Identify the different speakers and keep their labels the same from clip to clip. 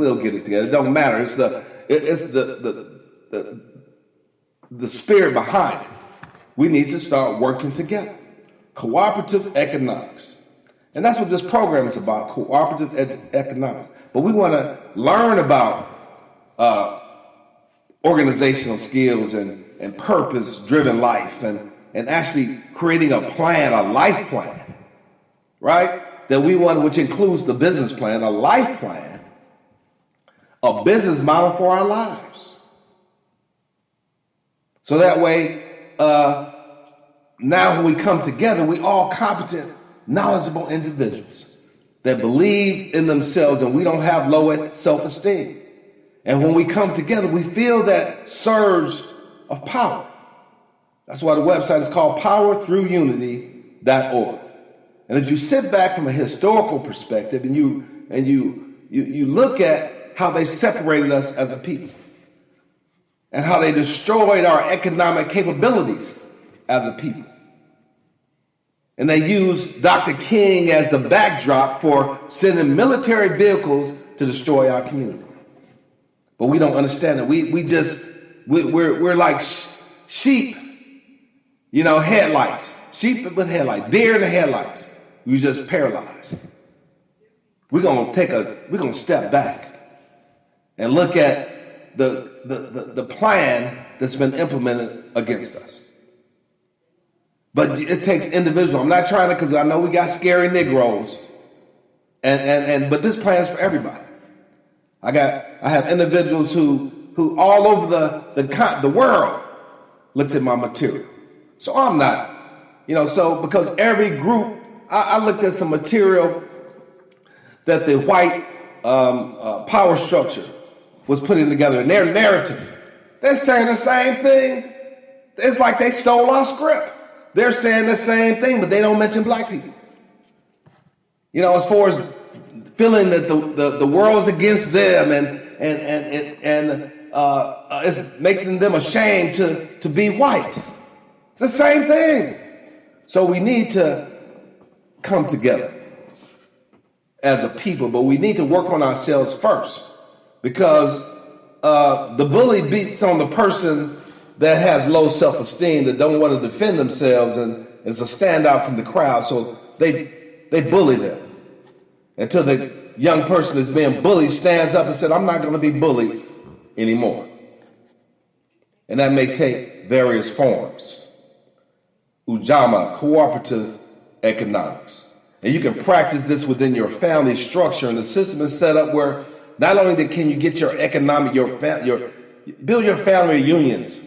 Speaker 1: will get it together. It don't matter. It's the spirit behind it. We need to start working together. Cooperative economics. And that's what this program is about, cooperative economics. But we want to learn about organizational skills and purpose-driven life and actually creating a plan, a life plan, right? That we want, which includes the business plan, a life plan, a business model for our lives. So that way, now when we come together, we all competent, knowledgeable individuals that believe in themselves, and we don't have low self-esteem. And when we come together, we feel that surge of power. That's why the website is called powerthroughunity.org. And if you sit back from a historical perspective and you look at how they separated us as a people and how they destroyed our economic capabilities as a people. And they used Dr. King as the backdrop for sending military vehicles to destroy our community. But we don't understand it. We're like sheep, headlights. Sheep with headlights, deer in the headlights. We just paralyzed. We're gonna step back and look at the plan that's been implemented against us. But it takes individual. I'm not trying to, because I know we got scary Negroes, but this plan is for everybody. I have individuals who all over the world looked at my material. So I'm not, because every group, I looked at some material that the white power structure was putting together in their narrative. They're saying the same thing. It's like they stole our script. They're saying the same thing, but they don't mention black people. As far as feeling that the world's against them and it's making them ashamed to be white. It's the same thing. So we need to come together as a people, but we need to work on ourselves first, because the bully beats on the person that has low self-esteem, that don't want to defend themselves and is a standout from the crowd. So they bully them until the young person that's being bullied stands up and said, I'm not going to be bullied anymore. And that may take various forms. Ujamaa, cooperative economics. And you can practice this within your family structure, and the system is set up where not only can you get your economic, build your family unions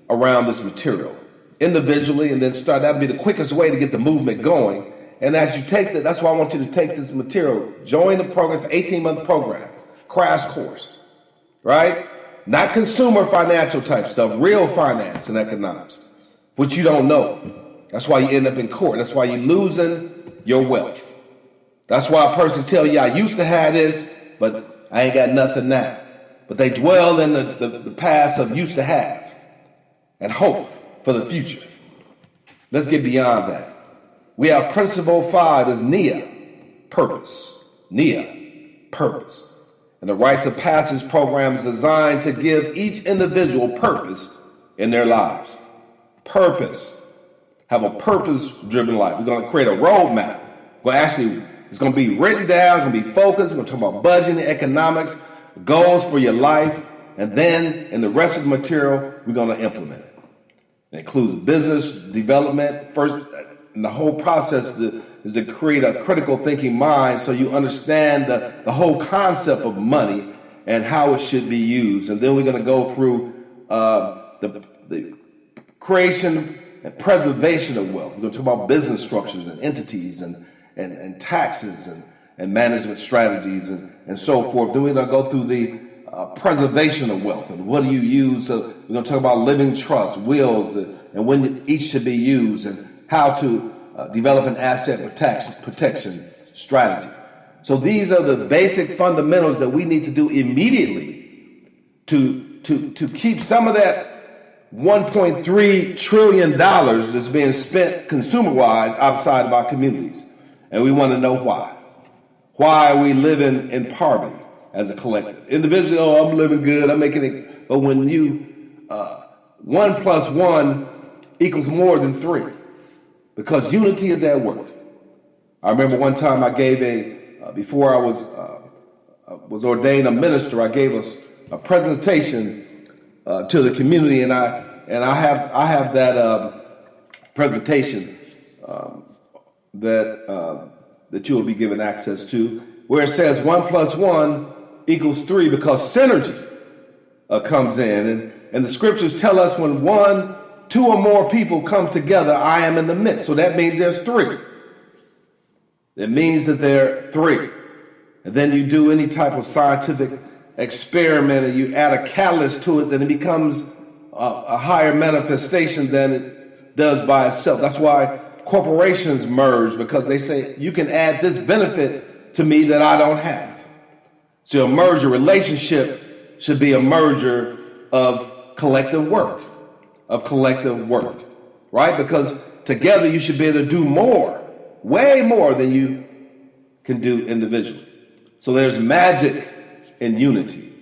Speaker 1: around this material individually, and then that'd be the quickest way to get the movement going. And as you take that's why I want you to take this material, join the program. It's an 18-month program, crash course, right? Not consumer financial type stuff, real finance and economics, which you don't know. That's why you end up in court. That's why you're losing your wealth. That's why a person tell you, I used to have this, but I ain't got nothing now. But they dwell in the past of used to have and hope for the future. Let's get beyond that. We have principle 5 is NIA, purpose. NIA, purpose. And the Rites of Passage program is designed to give each individual purpose in their lives. Purpose. Have a purpose-driven life. We're going to create a roadmap. It's going to be written down, it's going to be focused. We're going to talk about budgeting, economics, goals for your life, and then in the rest of the material, we're going to implement it. It includes business development. First, and the whole process is to create a critical thinking mind so you understand the whole concept of money and how it should be used. And then we're going to go through the creation and preservation of wealth. We're going to talk about business structures and entities and taxes and management strategies and so forth. Then we're going to go through the preservation of wealth and what do you use. We're going to talk about living trusts, wills, and when each should be used, and how to develop an asset protection strategy. So these are the basic fundamentals that we need to do immediately to keep some of that $1.3 trillion that's being spent consumer-wise outside of our communities. And we want to know why. Why are we living in poverty? as a collective. Individually, oh, I'm living good, I'm making it. But when you, 1 plus 1 equals more than 3, because unity is at work. I remember one time I gave before I was ordained a minister, I gave us a presentation to the community, and I have that presentation that you will be given access to, where it says 1 plus 1 equals 3, because synergy comes in, and the scriptures tell us when 1, 2 or more people come together, I am in the midst. So that means there's 3. It means that there are 3. And then you do any type of scientific experiment and you add a catalyst to it, then it becomes a higher manifestation than it does by itself. That's why corporations merge, because they say you can add this benefit to me that I don't have. So a merger relationship should be a merger of collective work, right? Because together you should be able to do more, way more than you can do individually. So there's magic in unity.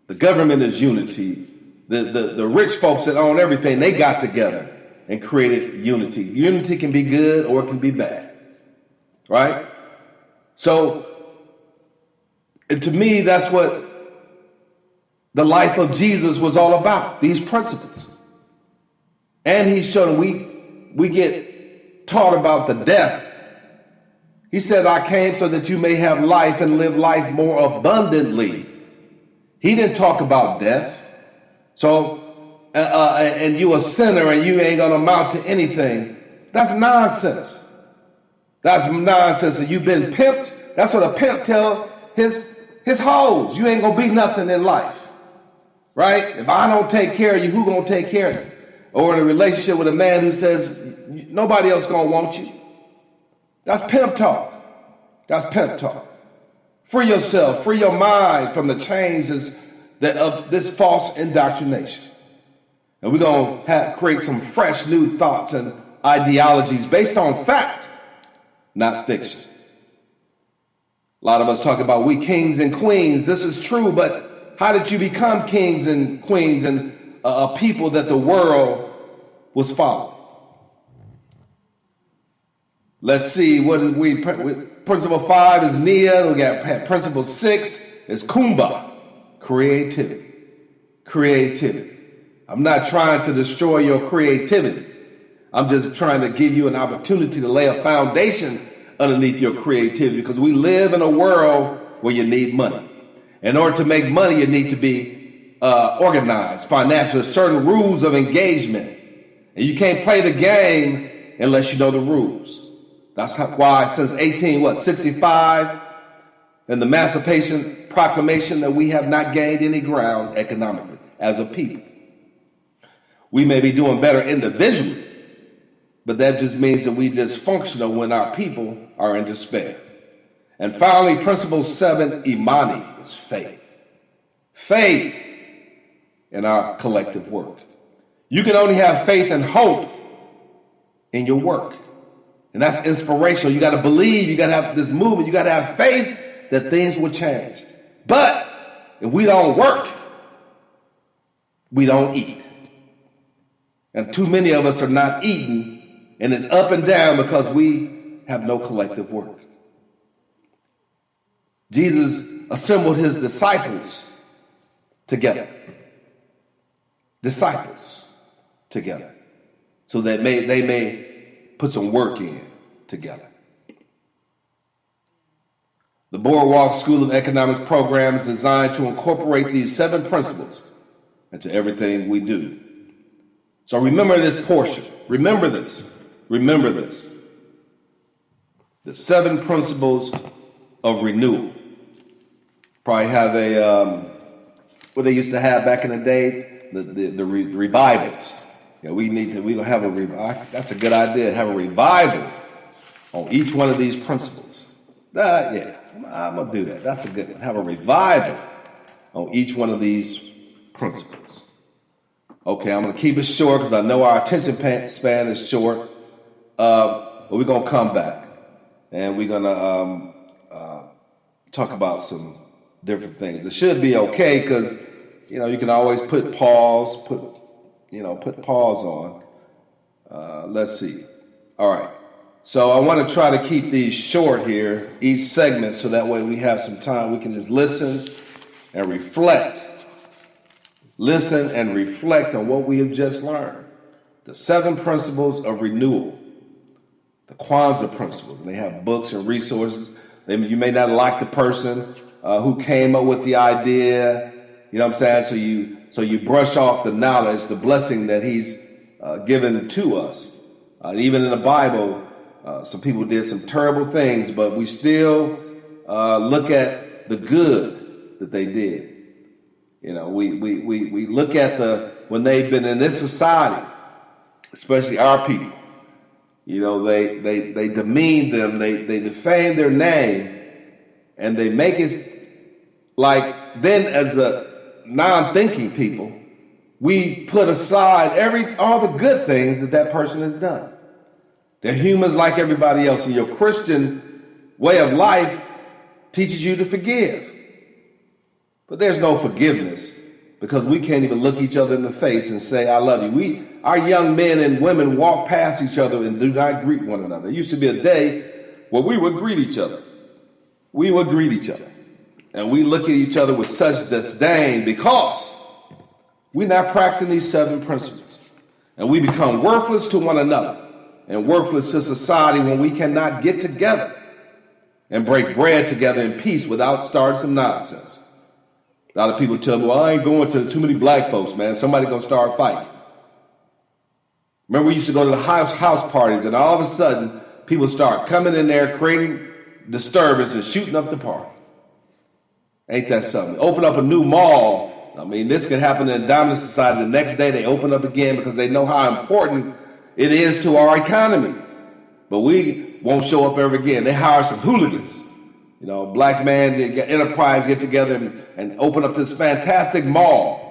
Speaker 1: The government is unity. The rich folks that own everything, they got together and created unity. Unity can be good or it can be bad, right? So, and to me, that's what the life of Jesus was all about, these principles. And he showed we get taught about the death. He said, I came so that you may have life and live life more abundantly. He didn't talk about death. So, and you a sinner and you ain't gonna amount to anything. That's nonsense. That's nonsense. And you've been pimped. That's what a pimp tell his hoes. You ain't gonna be nothing in life, right? If I don't take care of you, who gonna take care of you? Or in a relationship with a man who says nobody else gonna want you. That's pimp talk. That's pimp talk. Free yourself, free your mind from the chains of this false indoctrination. And we're going to create some fresh new thoughts and ideologies based on fact, not fiction. A lot of us talk about we kings and queens. This is true, but how did you become kings and queens and a people that the world was following? Let's see, what is principle 5 is Nia. We got principle 6 is Kumba, creativity. Creativity. I'm not trying to destroy your creativity. I'm just trying to give you an opportunity to lay a foundation underneath your creativity, because we live in a world where you need money. In order to make money, you need to be organized financially, certain rules of engagement. And you can't play the game unless you know the rules. That's why since 1865 and the Emancipation Proclamation that we have not gained any ground economically as a people. We may be doing better individually, but that just means that we dysfunctional when our people are in despair. And finally, principle 7, Imani, is faith. Faith in our collective work. You can only have faith and hope in your work. And that's inspirational. You got to believe, you got to have this movement, you got to have faith that things will change. But if we don't work, we don't eat. And too many of us are not eating, and it's up and down because we have no collective work. Jesus assembled his disciples together. Disciples together. So that they may put some work in together. The Boardwalk School of Economics program is designed to incorporate these 7 principles into everything we do. So remember this portion. Remember this. Remember this. The 7 principles of renewal. Probably have what they used to have back in the day, the revivals. Yeah, we don't have a revival. That's a good idea. Have a revival on each one of these principles. Yeah, I'm gonna do that. That's a good one. Have a revival on each one of these principles. Okay, I'm gonna keep it short because I know our attention span is short. But we're gonna come back and we're gonna talk about some different things. It should be okay because, you can always put pause on. Let's see. All right. So I want to try to keep these short here, each segment, so that way we have some time. We can just listen and reflect. Listen and reflect on what we have just learned. The 7 principles of renewal. The Kwanzaa principles. And they have books and resources. You may not like the person who came up with the idea. You know what I'm saying? So you brush off the knowledge, the blessing that he's given to us. Even in the Bible, some people did some terrible things, but we still look at the good that they did. We look at when they've been in this society, especially our people. They demean them, they defame their name, and they make it like then as a non-thinking people, we put aside all the good things that person has done. They're humans like everybody else, and your Christian way of life teaches you to forgive. But there's no forgiveness because we can't even look each other in the face and say, I love you. Our young men and women walk past each other and do not greet one another. There used to be a day where we would greet each other. We would greet each other. And we look at each other with such disdain because we're not practicing these 7 principles. And we become worthless to one another and worthless to society when we cannot get together and break bread together in peace without starting some nonsense. A lot of people tell me, well, I ain't going to too many black folks, man. Somebody gonna start fighting. Remember, we used to go to the house parties, and all of a sudden, people start coming in there, creating disturbance and shooting up the party. Ain't that something? Open up a new mall. I mean, this could happen in a dominant society. The next day, they open up again because they know how important it is to our economy. But we won't show up ever again. They hire some hooligans. Black man, enterprise get together and open up this fantastic mall.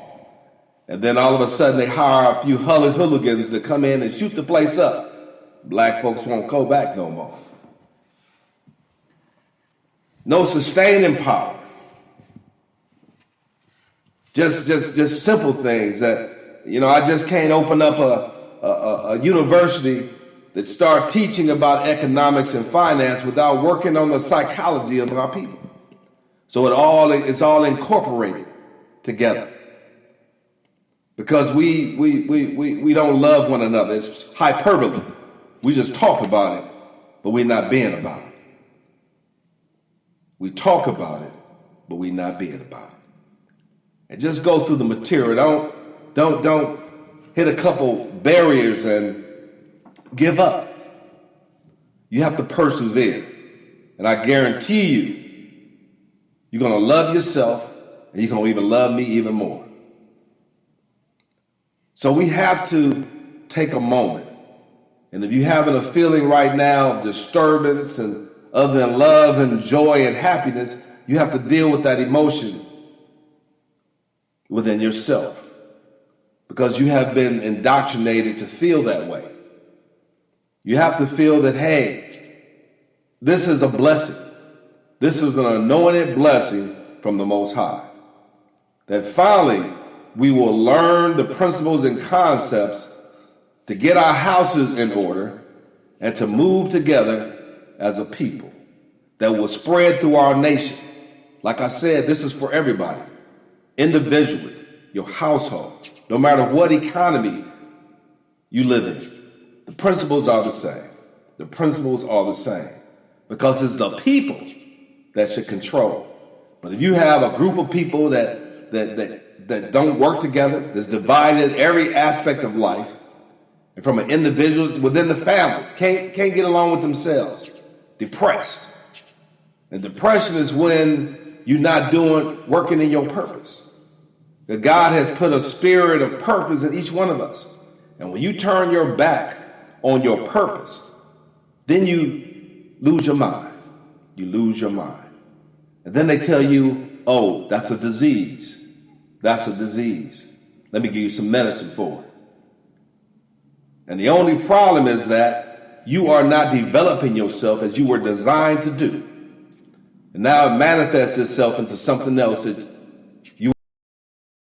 Speaker 1: And then all of a sudden they hire a few hooligans to come in and shoot the place up. Black folks won't go back no more. No sustaining power. Just simple things that, I just can't open up a university that start teaching about economics and finance without working on the psychology of our people. So it's all incorporated together. Because we don't love one another. It's hyperbole. We just talk about it, but we're not being about it. We talk about it, but we're not being about it. And just go through the material. Don't hit a couple barriers and give up. You have to persevere. And I guarantee you're going to love yourself and you're going to even love me even more. So we have to take a moment. And if you're having a feeling right now of disturbance and other than love and joy and happiness, you have to deal with that emotion within yourself because you have been indoctrinated to feel that way. You have to feel that, hey, this is a blessing. This is an anointed blessing from the Most High. That finally we will learn the principles and concepts to get our houses in order and to move together as a people that will spread through our nation. Like I said, this is for everybody, individually, your household, no matter what economy you live in. The principles are the same. The principles are the same because it's the people that should control. But if you have a group of people that don't work together, that's divided every aspect of life, and from an individual within the family, can't get along with themselves, depressed. And depression is when you're not working in your purpose. That God has put a spirit of purpose in each one of us. And when you turn your back on your purpose, then you lose your mind. You lose your mind. And then they tell you, oh, that's a disease. That's a disease. Let me give you some medicine for it. And the only problem is that you are not developing yourself as you were designed to do. And now it manifests itself into something else that you